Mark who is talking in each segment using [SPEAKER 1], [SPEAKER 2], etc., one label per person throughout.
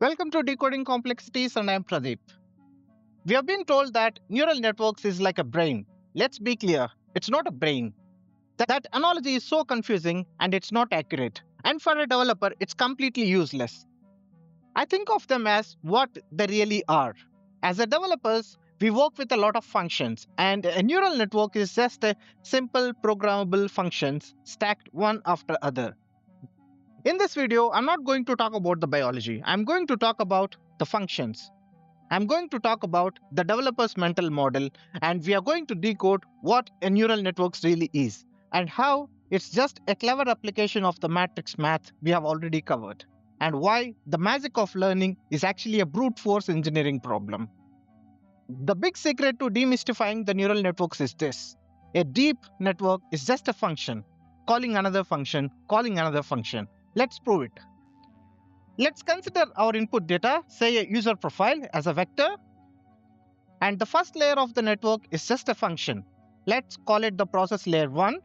[SPEAKER 1] Welcome to Decoding Complexities, and I'm Pradeep. We have been told that neural networks is like a brain. Let's be clear, it's not a brain. That analogy is so confusing and it's not accurate. And for a developer, it's completely useless. I think of them as what they really are. As a developers, we work with a lot of functions, and a neural network is just a simple programmable functions stacked one after other. In this video, I'm not going to talk about the biology. I'm going to talk about the functions. I'm going to talk about the developer's mental model, and we are going to decode what a neural network really is and how it's just a clever application of the matrix math we have already covered, and why the magic of learning is actually a brute force engineering problem. The big secret to demystifying the neural networks is this: a deep network is just a function, calling another function, calling another function. Let's prove it. Let's consider our input data, say a user profile, as a vector, and the first layer of the network is just a function. Let's call it the process layer 1.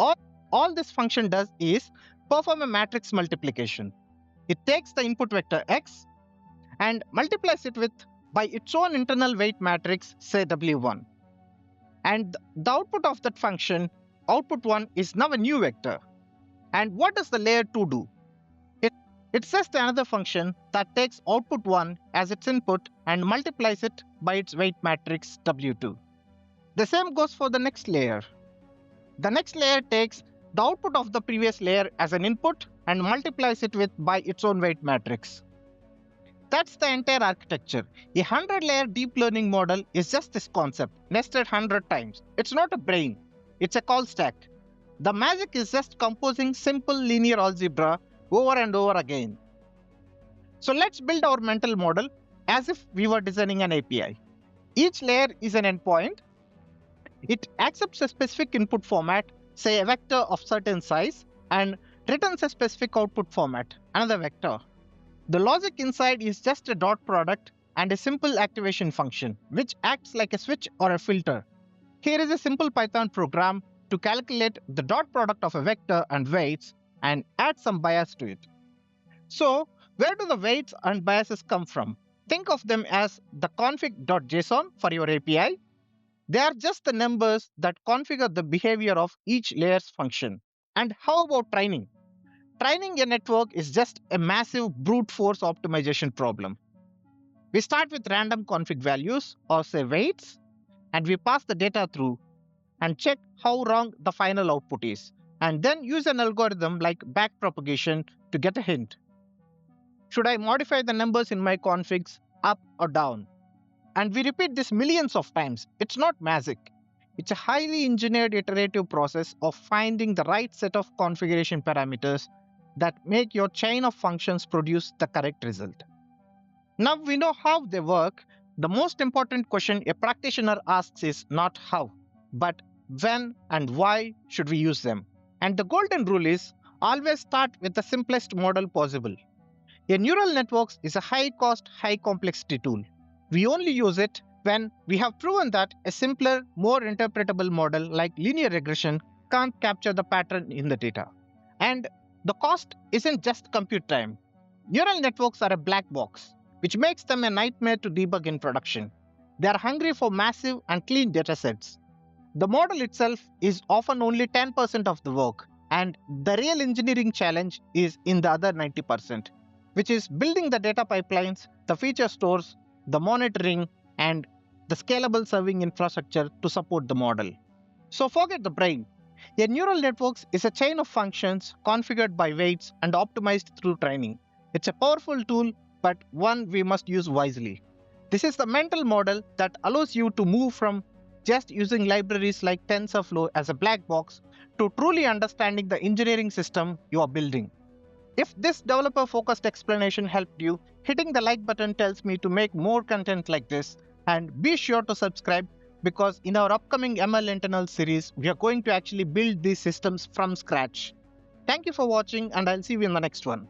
[SPEAKER 1] All, all this function does is perform a matrix multiplication. It takes the input vector x and multiplies it with by its own internal weight matrix, say w1. And the output of that function, output 1, is now a new vector. And what does the layer 2 do? It's just another function that takes output 1 as its input and multiplies it by its weight matrix w2. The same goes for the next layer. The next layer takes the output of the previous layer as an input and multiplies it with by its own weight matrix. That's the entire architecture. A 100-layer deep learning model is just this concept, nested 100 times. It's not a brain, it's a call stack. The magic is just composing simple linear algebra over and over again. So let's build our mental model as if we were designing an API. Each layer is an endpoint. It accepts a specific input format, say a vector of certain size, and returns a specific output format, another vector. The logic inside is just a dot product and a simple activation function, which acts like a switch or a filter. Here is a simple Python program to calculate the dot product of a vector and weights and add some bias to it. So, where do the weights and biases come from? Think of them as the config.json for your API. They are just the numbers that configure the behavior of each layer's function. And how about training? Training a network is just a massive brute force optimization problem. We start with random config values, or say weights, and we pass the data through and check how wrong the final output is, and then use an algorithm like backpropagation to get a hint. Should I modify the numbers in my configs up or down? And we repeat this millions of times. It's not magic. It's a highly engineered iterative process of finding the right set of configuration parameters that make your chain of functions produce the correct result. Now we know how they work. The most important question a practitioner asks is not how, but when and why should we use them. And the golden rule is always start with the simplest model possible. A neural network is a high-cost, high-complexity tool. We only use it when we have proven that a simpler, more interpretable model like linear regression can't capture the pattern in the data. And the cost isn't just compute time. Neural networks are a black box, which makes them a nightmare to debug in production. They are hungry for massive and clean datasets. The model itself is often only 10% of the work, and the real engineering challenge is in the other 90%, which is building the data pipelines, the feature stores, the monitoring, and the scalable serving infrastructure to support the model. So forget the brain. A neural network is a chain of functions configured by weights and optimized through training. It's a powerful tool, but one we must use wisely. This is the mental model that allows you to move from just using libraries like TensorFlow as a black box to truly understanding the engineering system you are building. If this developer-focused explanation helped you, hitting the like button tells me to make more content like this, and be sure to subscribe because in our upcoming ML internal series, we are going to actually build these systems from scratch. Thank you for watching, and I'll see you in the next one.